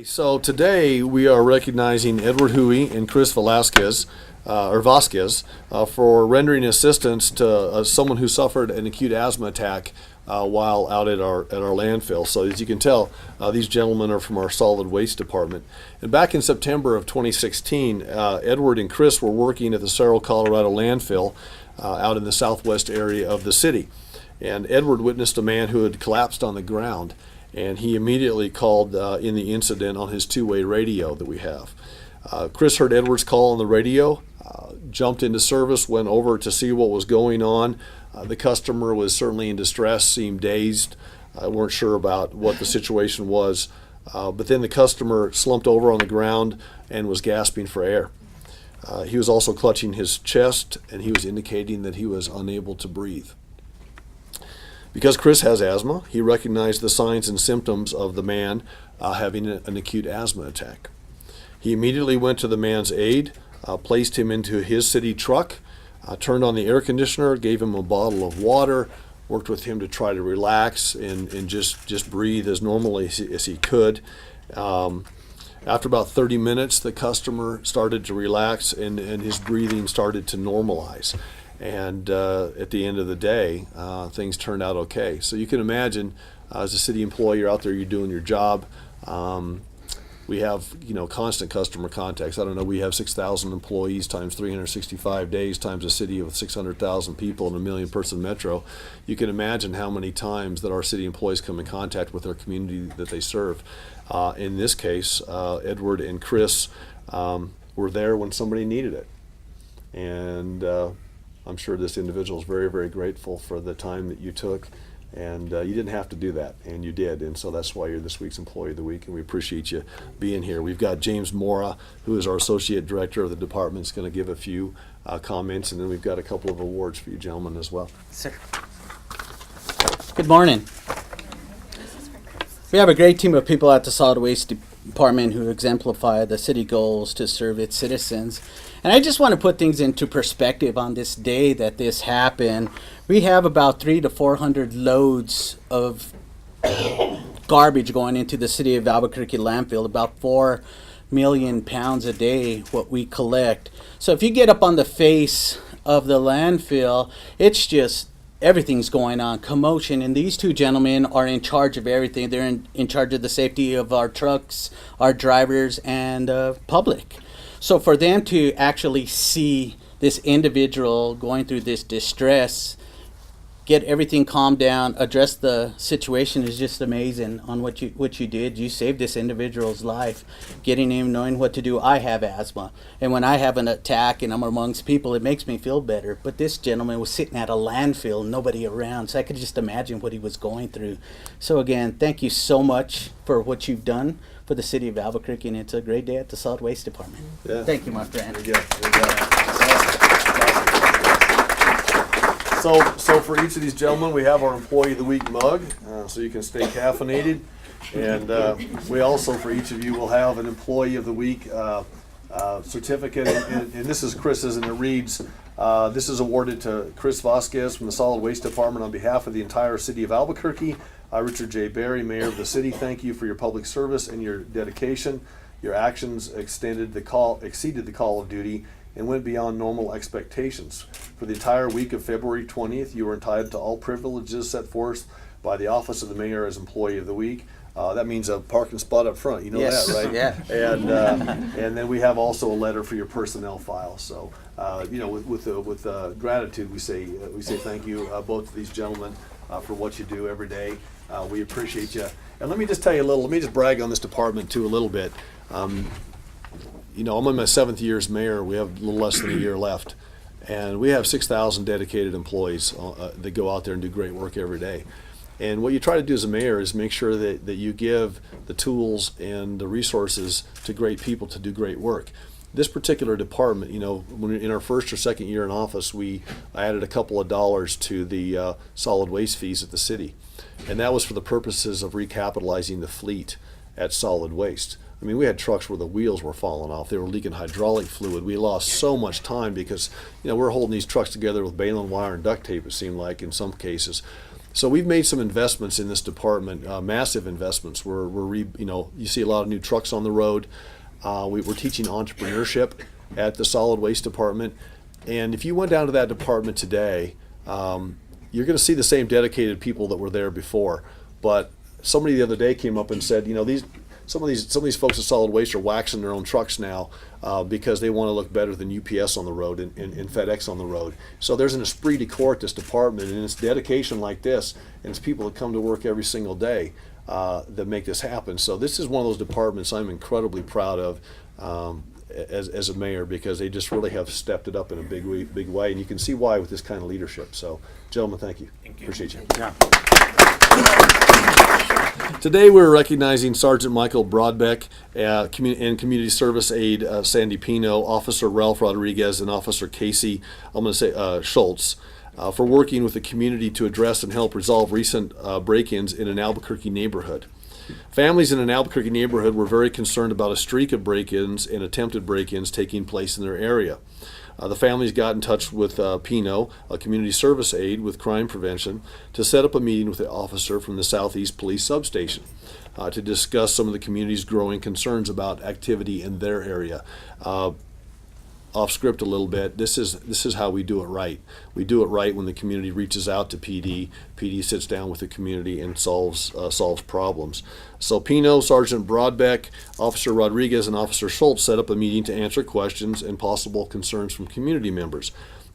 So today we are recognizing Edward Huey and Chris Vasquez for rendering assistance to someone who suffered an acute asthma attack while out at our landfill. So as you can tell, these gentlemen are from our solid waste department. And back in September of 2016, Edward and Chris were working at the Cerro Colorado landfill out in the southwest area of the city. And Edward witnessed a man who had collapsed on the ground, and he immediately called in the incident on his two-way radio that we have. Chris heard Edward's call on the radio, jumped into service, went over to see what was going on. The customer was certainly in distress, seemed dazed, weren't sure about what the situation was, but then the customer slumped over on the ground and was gasping for air. He was also clutching his chest, and he was indicating that he was unable to breathe. Because Chris has asthma, he recognized the signs and symptoms of the man having an acute asthma attack. He immediately went to the man's aid, placed him into his city truck, turned on the air conditioner, gave him a bottle of water, worked with him to try to relax and just breathe as normally as he could. After about 30 minutes, the customer started to relax and his breathing started to normalize. And at the end of the day, things turned out okay. So you can imagine, as a city employee, you're out there, you're doing your job. We have, constant customer contacts. I don't know, we have 6,000 employees times 365 days times a city of 600,000 people and a 1 million person metro. You can imagine how many times that our city employees come in contact with our community that they serve. In this case, Edward and Chris were there when somebody needed it. And I'm sure this individual is very, very grateful for the time that you took, and you didn't have to do that, and you did, and so that's why you're this week's Employee of the Week, and we appreciate you being here. We've got James Mora, who is our Associate Director of the department, is going to give a few comments, and then we've got a couple of awards for you gentlemen as well. Sir. Good morning. We have a great team of people at the Solid Waste Department who exemplify the city goals to serve its citizens. And I just want to put things into perspective on this day that this happened. We have about 300 to 400 loads of garbage going into the city of Albuquerque landfill, about 4 million pounds a day what we collect. So if you get up on the face of the landfill, it's just everything's going on, commotion, and these two gentlemen are in charge of everything. They're in charge of the safety of our trucks, our drivers, and public. So for them to actually see this individual going through this distress, get everything calmed down, address the situation is just amazing on what you did. You saved this individual's life, getting him knowing what to do. I have asthma, and when I have an attack and I'm amongst people, it makes me feel better. But this gentleman was sitting at a landfill, nobody around, so I could just imagine what he was going through. So again, thank you so much for what you've done for the city of Albuquerque, and it's a great day at the Solid Waste Department. Yeah. Thank you, my friend. There you go. So for each of these gentlemen, we have our Employee of the Week mug, so you can stay caffeinated. And we also, for each of you, will have an Employee of the Week certificate. And this is Chris's, and it reads, this is awarded to Chris Vasquez from the Solid Waste Department on behalf of the entire city of Albuquerque. Richard J. Berry, Mayor of the city, thank you for your public service and your dedication. Your actions exceeded the call of duty and went beyond normal expectations. For the entire week of February 20th, you were entitled to all privileges set forth by the Office of the Mayor as Employee of the Week. That means a parking spot up front. You know yes. that, right? Yeah. And then we have also a letter for your personnel file. So, with gratitude, we say thank you both of these gentlemen for what you do every day. We appreciate you. And let me just tell you let me just brag on this department too a little bit. I'm in my 7th year as mayor. We have a little less than a year left. And we have 6,000 dedicated employees that go out there and do great work every day. And what you try to do as a mayor is make sure that you give the tools and the resources to great people to do great work. This particular department, when in our first or second year in office, we added a couple of dollars to the solid waste fees at the city. And that was for the purposes of recapitalizing the fleet at solid waste. I mean, we had trucks where the wheels were falling off. They were leaking hydraulic fluid. We lost so much time because, we're holding these trucks together with baling wire and duct tape, it seemed like, in some cases. So we've made some investments in this department, massive investments. You see a lot of new trucks on the road. We're teaching entrepreneurship at the solid waste department. And if you went down to that department today, you're going to see the same dedicated people that were there before. But somebody the other day came up and said, some of these folks at solid waste are waxing their own trucks now because they want to look better than UPS on the road and FedEx on the road. So there's an esprit de corps at this department, and it's dedication like this, and it's people that come to work every single day that make this happen. So this is one of those departments I'm incredibly proud of as a mayor, because they just really have stepped it up in a big way, and you can see why with this kind of leadership. So, gentlemen, thank you. Appreciate you. Yeah. Today we're recognizing Sergeant Michael Broadbeck and Community Service Aide Sandy Pino, Officer Ralph Rodriguez, and Officer Casey, Schultz, for working with the community to address and help resolve recent break-ins in an Albuquerque neighborhood. Families in an Albuquerque neighborhood were very concerned about a streak of break-ins and attempted break-ins taking place in their area. The families got in touch with Pino, a community service aide with crime prevention, to set up a meeting with the officer from the Southeast Police Substation to discuss some of the community's growing concerns about activity in their area. Off script a little bit, this is how we do it right. We do it right when the community reaches out to PD. PD sits down with the community and solves problems. So Pino, Sergeant Broadbeck, Officer Rodriguez, and Officer Schultz set up a meeting to answer questions and possible concerns from community members.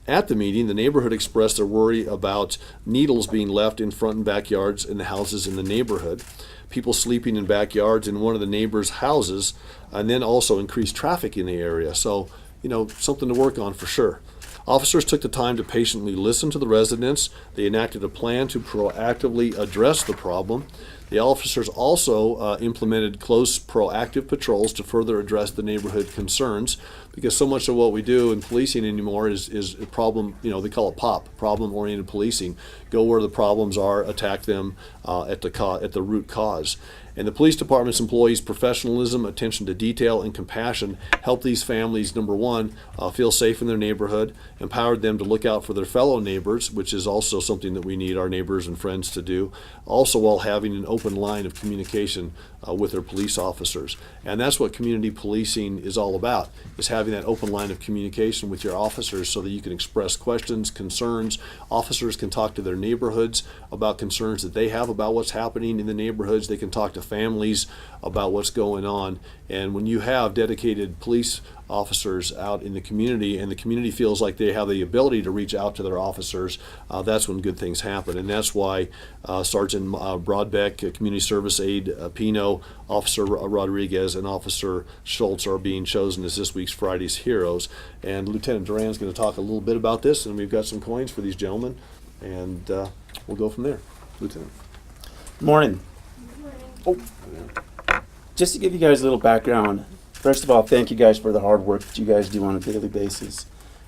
At the meeting, the neighborhood expressed their worry about needles being left in front and backyards in the houses in the neighborhood, people sleeping in backyards in one of the neighbors' houses, and then also increased traffic in the area. So, something to work on for sure. Officers took the time to patiently listen to the residents. They enacted a plan to proactively address the problem. The officers also implemented close proactive patrols to further address the neighborhood concerns, because so much of what we do in policing anymore is a problem, they call it POP, problem-oriented policing. Go where the problems are, attack them at the root cause. And the police department's employees' professionalism, attention to detail, and compassion helped these families, number one, feel safe in their neighborhood, empowered them to look out for their fellow neighbors, which is also something that we need our neighbors and friends to do, also while having an open line of communication with their police officers. And that's what community policing is all about, is having that open line of communication with your officers so that you can express questions, concerns. Officers can talk to their neighborhoods about concerns that they have about what's happening in the neighborhoods. They can talk to families about what's going on. And when you have dedicated police officers out in the community, and the community feels like they have the ability to reach out to their officers, that's when good things happen. And that's why Sergeant Broadbeck, Community Service Aide Pino, Officer Rodriguez, and Officer Schultz are being chosen as this week's Friday's Heroes. And Lieutenant Duran's going to talk a little bit about this, and we've got some coins for these gentlemen, and we'll go from there. Lieutenant. Morning. Oh. Just to give you guys a little background, first of all, thank you guys for the hard work that you guys do on a daily basis.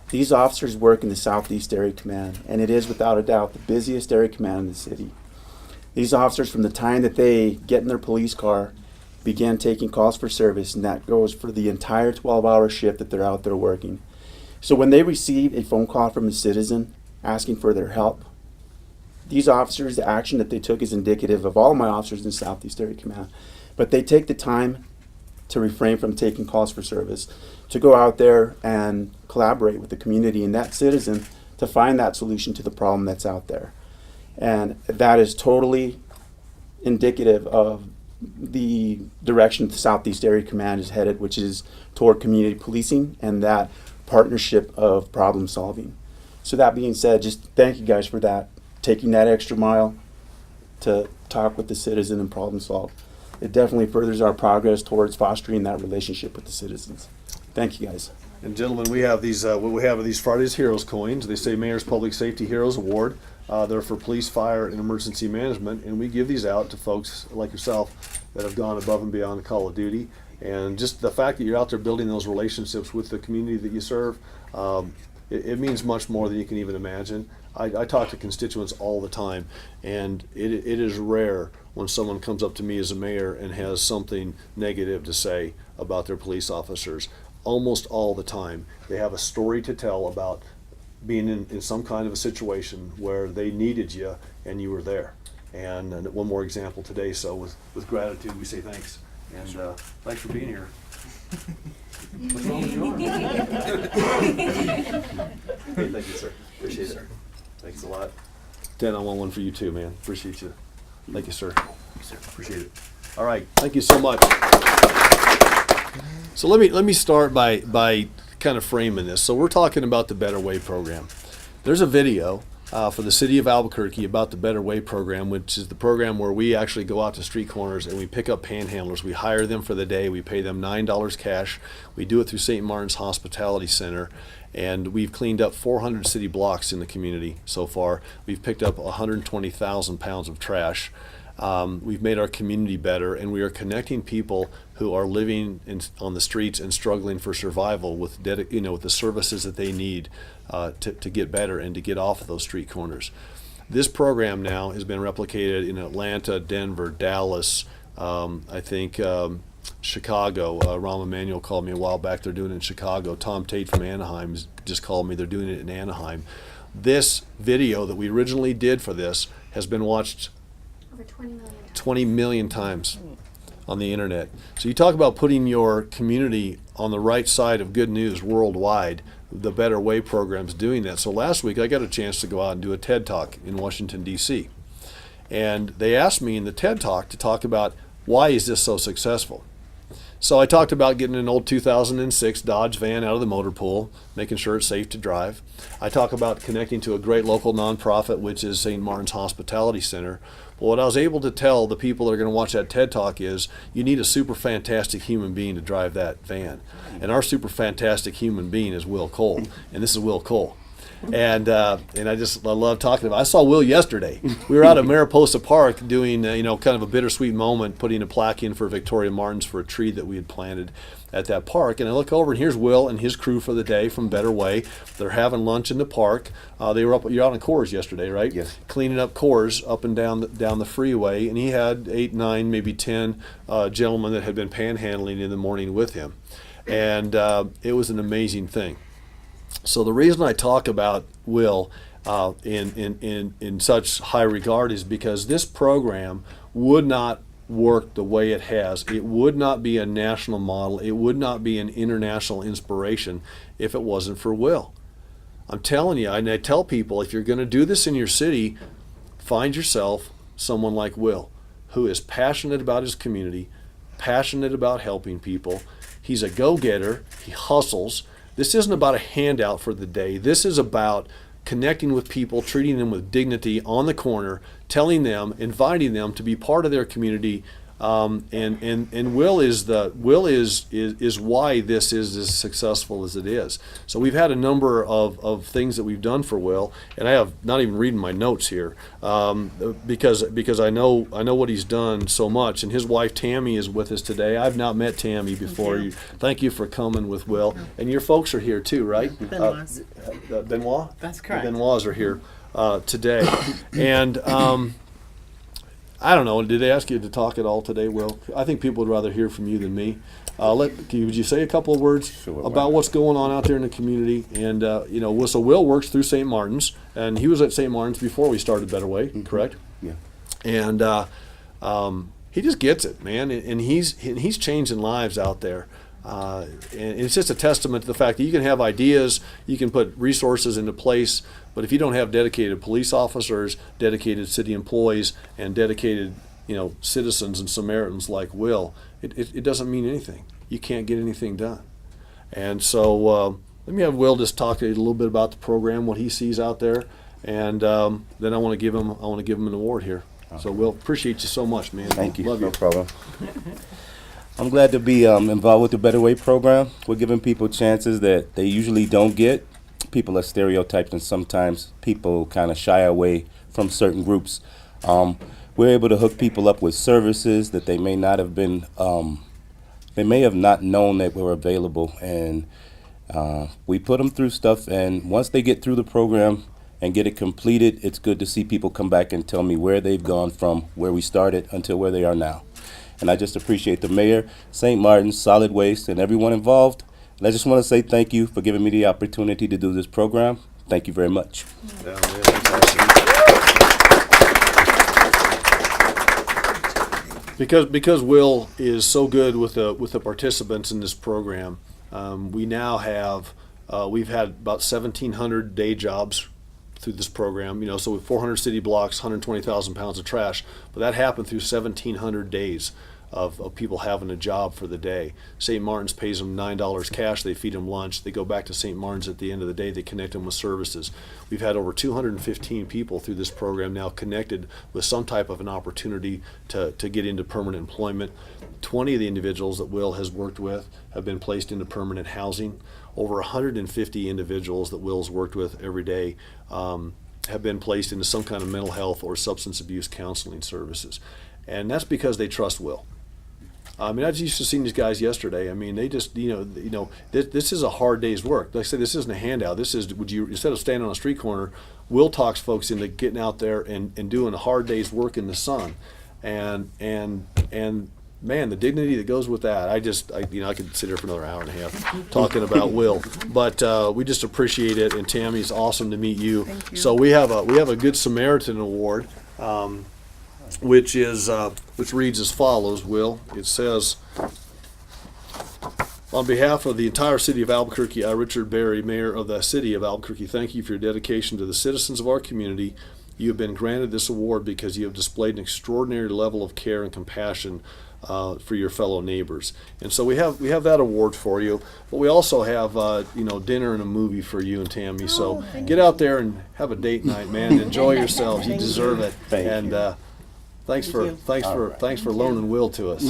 These officers work in the Southeast Area Command, and it is without a doubt the busiest area command in the city. These officers, from the time that they get in their police car, begin taking calls for service, and that goes for the entire 12-hour shift that they're out there working. So when they receive a phone call from a citizen asking for their help, these officers, the action that they took is indicative of all my officers in the Southeast Area Command. But they take the time to refrain from taking calls for service, to go out there and collaborate with the community and that citizen to find that solution to the problem that's out there. And that is totally indicative of the direction the Southeast Area Command is headed, which is toward community policing and that partnership of problem solving. So that being said, just thank you guys for that, taking that extra mile to talk with the citizen and problem solve. It definitely furthers our progress towards fostering that relationship with the citizens. Thank you guys. And gentlemen, we have these what we have are these Friday's Heroes coins. They say Mayor's Public Safety Heroes Award. They're for police, fire, and emergency management, and we give these out to folks like yourself that have gone above and beyond the call of duty. And just the fact that you're out there building those relationships with the community that you serve, it means much more than you can even imagine. I talk to constituents all the time, and it is rare when someone comes up to me as a mayor and has something negative to say about their police officers. Almost all the time, they have a story to tell about being in some kind of a situation where they needed you and you were there. And one more example today, so with gratitude we say thanks. And thanks for being here. What's wrong with your arm? Hey, thank you, sir. Appreciate it. Thanks a lot. Dan, I want one for you too, man. Appreciate you. Thank you, sir. Appreciate it. All right, thank you so much. So let me start by kind of framing this. So we're talking about the Better Way program. There's a video for the city of Albuquerque about the Better Way program, which is the program where we actually go out to street corners and we pick up panhandlers. We hire them for the day. We pay them $9 cash. We do it through St. Martin's Hospitality Center. And we've cleaned up 400 city blocks in the community so far. We've picked up 120,000 pounds of trash. We've made our community better, and we are connecting people who are living on the streets and struggling for survival with with the services that they need to get better and to get off of those street corners. This program now has been replicated in Atlanta, Denver, Dallas, I think Chicago. Rahm Emanuel called me a while back. They're doing it in Chicago. Tom Tate from Anaheim just called me. They're doing it in Anaheim. This video that we originally did for this has been watched over 20 million times. 20 million times on the internet. So you talk about putting your community on the right side of good news worldwide. The Better Way program's doing that. So last week I got a chance to go out and do a TED Talk in Washington, D.C. And they asked me in the TED Talk to talk about why is this so successful. So I talked about getting an old 2006 Dodge van out of the motor pool, making sure it's safe to drive. I talk about connecting to a great local nonprofit, which is St. Martin's Hospitality Center. But what I was able to tell the people that are going to watch that TED Talk is you need a super fantastic human being to drive that van. And our super fantastic human being is Will Cole. And this is Will Cole. And I love talking about it. I saw Will yesterday. We were out at Mariposa Park doing kind of a bittersweet moment, putting a plaque in for Victoria Martins for a tree that we had planted at that park. And I look over and here's Will and his crew for the day from Better Way. They're having lunch in the park. You're out on Coors yesterday, right? Yes. Cleaning up Coors up and down the freeway. And he had 8, 9, maybe 10 gentlemen that had been panhandling in the morning with him. And it was an amazing thing. So the reason I talk about Will in such high regard is because this program would not work the way it has. It would not be a national model. It would not be an international inspiration if it wasn't for Will. I'm telling you, and I tell people, if you're going to do this in your city, find yourself someone like Will, who is passionate about his community, passionate about helping people. He's a go-getter. He hustles. This isn't about a handout for the day. This is about connecting with people, treating them with dignity on the corner, telling them, inviting them to be part of their community. And Will is why this is as successful as it is. So we've had a number of things that we've done for Will, and I have not even reading my notes here because I know what he's done so much. And his wife Tammy is with us today. I've not met Tammy before. Thank you for coming with Will, and your folks are here too, right? Benoit's. Benoit. That's correct. The Benoits are here today, and. I don't know. Did they ask you to talk at all today, Will? I think people would rather hear from you than me. Would you say a couple of words about what's going on out there in the community? And so Will works through St. Martin's, and he was at St. Martin's before we started Better Way, correct? Yeah. And he just gets it, man. And he's changing lives out there. And it's just a testament to the fact that you can have ideas, you can put resources into place, but if you don't have dedicated police officers, dedicated city employees, and dedicated citizens and Samaritans like Will, it doesn't mean anything. You can't get anything done. And so let me have Will just talk a little bit about the program, what he sees out there, and then I want to give him an award here. So Will, appreciate you so much, man. Thank you. Love you. No problem. I'm glad to be involved with the Better Way program. We're giving people chances that they usually don't get. People are stereotyped, and sometimes people kind of shy away from certain groups. We're able to hook people up with services that they may not have been, they may have not known that were available, and we put them through stuff, and once they get through the program and get it completed, it's good to see people come back and tell me where they've gone from where we started until where they are now. And I just appreciate the mayor, St. Martin's, Solid Waste, and everyone involved. And I just want to say thank you for giving me the opportunity to do this program. Thank you very much. Yeah, man, that's awesome. Because Will is so good with the participants in this program, we now have we've had about 1,700 day jobs through this program. You know, so with 400 city blocks, 120,000 pounds of trash, but that happened through 1,700 days of people having a job for the day. St. Martin's pays them $9 cash. They feed them lunch. They go back to St. Martin's at the end of the day. They connect them with services. We've had over 215 people through this program now connected with some type of an opportunity to get into permanent employment. 20 of the individuals that Will has worked with have been placed into permanent housing. Over 150 individuals that Will's worked with every day have been placed into some kind of mental health or substance abuse counseling services. And that's because they trust Will. I mean, I just used to see these guys yesterday. I mean, they just, this is a hard day's work. Like I said, this isn't a handout. This is, instead of standing on a street corner, Will talks folks into getting out there and doing a hard day's work in the sun. And man, the dignity that goes with that, I could sit here for another hour and a half talking about Will. But we just appreciate it. And Tammy, it's awesome to meet you. Thank you. So we have a Good Samaritan Award. Which reads as follows, Will. It says, on behalf of the entire city of Albuquerque, I, Richard Berry, Mayor of the city of Albuquerque, thank you for your dedication to the citizens of our community. You have been granted this award because you have displayed an extraordinary level of care and compassion for your fellow neighbors. And so we have that award for you, but we also have dinner and a movie for you and Tammy. So get out there and have a date night, man. Enjoy yourselves. You deserve it. Thank you. Thanks for loaning Will to us.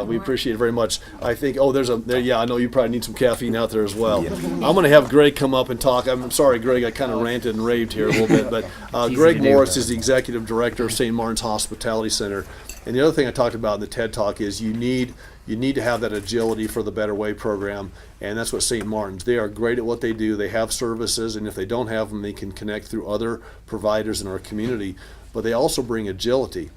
We appreciate it very much. I think I know you probably need some caffeine out there as well. Yeah. I'm going to have Greg come up and talk. I'm sorry, Greg, I kind of ranted and raved here a little bit, but Greg Morris is the executive director of St. Martin's Hospitality Center. And the other thing I talked about in the TED Talk is you need to have that agility for the Better Way program, and that's what St. Martin's. They are great at what they do. They have services, and if they don't have them, they can connect through other providers in our community. But they also bring agility.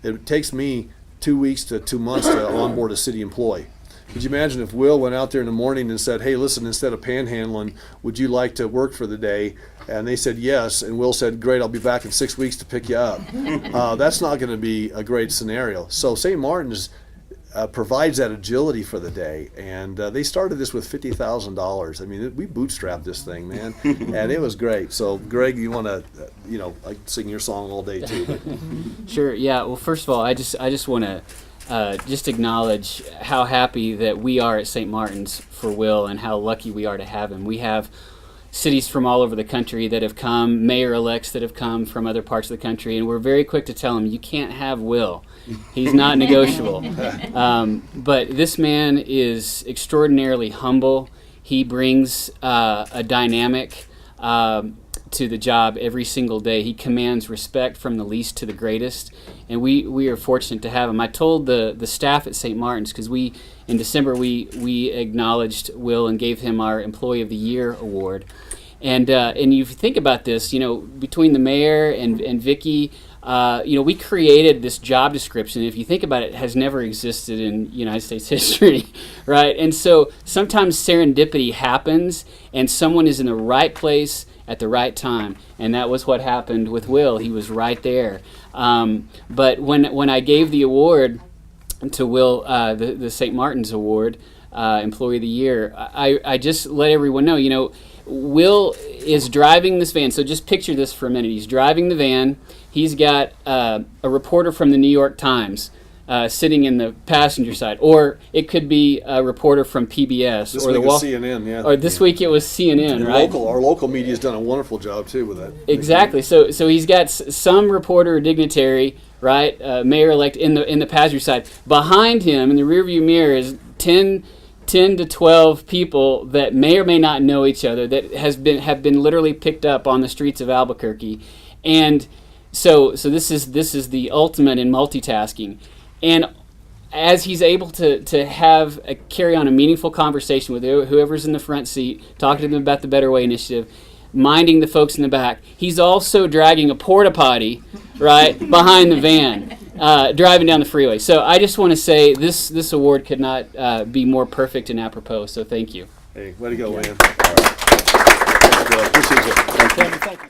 It takes me 2 weeks to 2 months to onboard a city employee. Could you imagine if Will went out there in the morning and said, hey, listen, instead of panhandling, would you like to work for the day? And they said yes, and Will said, great, I'll be back in 6 weeks to pick you up. That's not going to be a great scenario. So St. Martin's provides that agility for the day, and they started this with $50,000. I mean, we bootstrapped this thing, man, and it was great. So, Greg, you want to, I sing your song all day too. But. Sure. Yeah. Well, first of all, I just want to just acknowledge how happy that we are at St. Martin's for Will, and how lucky we are to have him. We have cities from all over the country that have come, mayor-elects that have come from other parts of the country, and we're very quick to tell them, you can't have Will. He's not negotiable. But this man is extraordinarily humble. He brings a dynamic to the job every single day. He commands respect from the least to the greatest, and we are fortunate to have him. I told the staff at St. Martin's, because in December we acknowledged Will and gave him our Employee of the Year award. And you think about this, between the mayor and Vicky, we created this job description. If you think about it, it has never existed in United States history, right? And so sometimes serendipity happens, and someone is in the right place at the right time, and that was what happened with Will. He was right there. But when I gave the award to Will, the St. Martin's Award, Employee of the Year, I just let everyone know, Will is driving this van. So just picture this for a minute. He's driving the van. He's got a reporter from the New York Times sitting in the passenger side, or it could be a reporter from PBS. This or week the was CNN, yeah. Or this week it was CNN, and right? Our local media's done a wonderful job too with that. Exactly. So he's got some reporter or dignitary, right, mayor-elect in the passenger side. Behind him, in the rearview mirror, is 10 to 12 people that may or may not know each other, that have been literally picked up on the streets of Albuquerque, and so this is the ultimate in multitasking. And as he's able to carry on a meaningful conversation with whoever's in the front seat, talking to them about the Better Way initiative, minding the folks in the back, he's also dragging a porta potty right behind the van, driving down the freeway. So I just want to say this award could not be more perfect and apropos. So thank you. Hey, way to go, Yeah. man. Appreciate you. Kevin, thank you.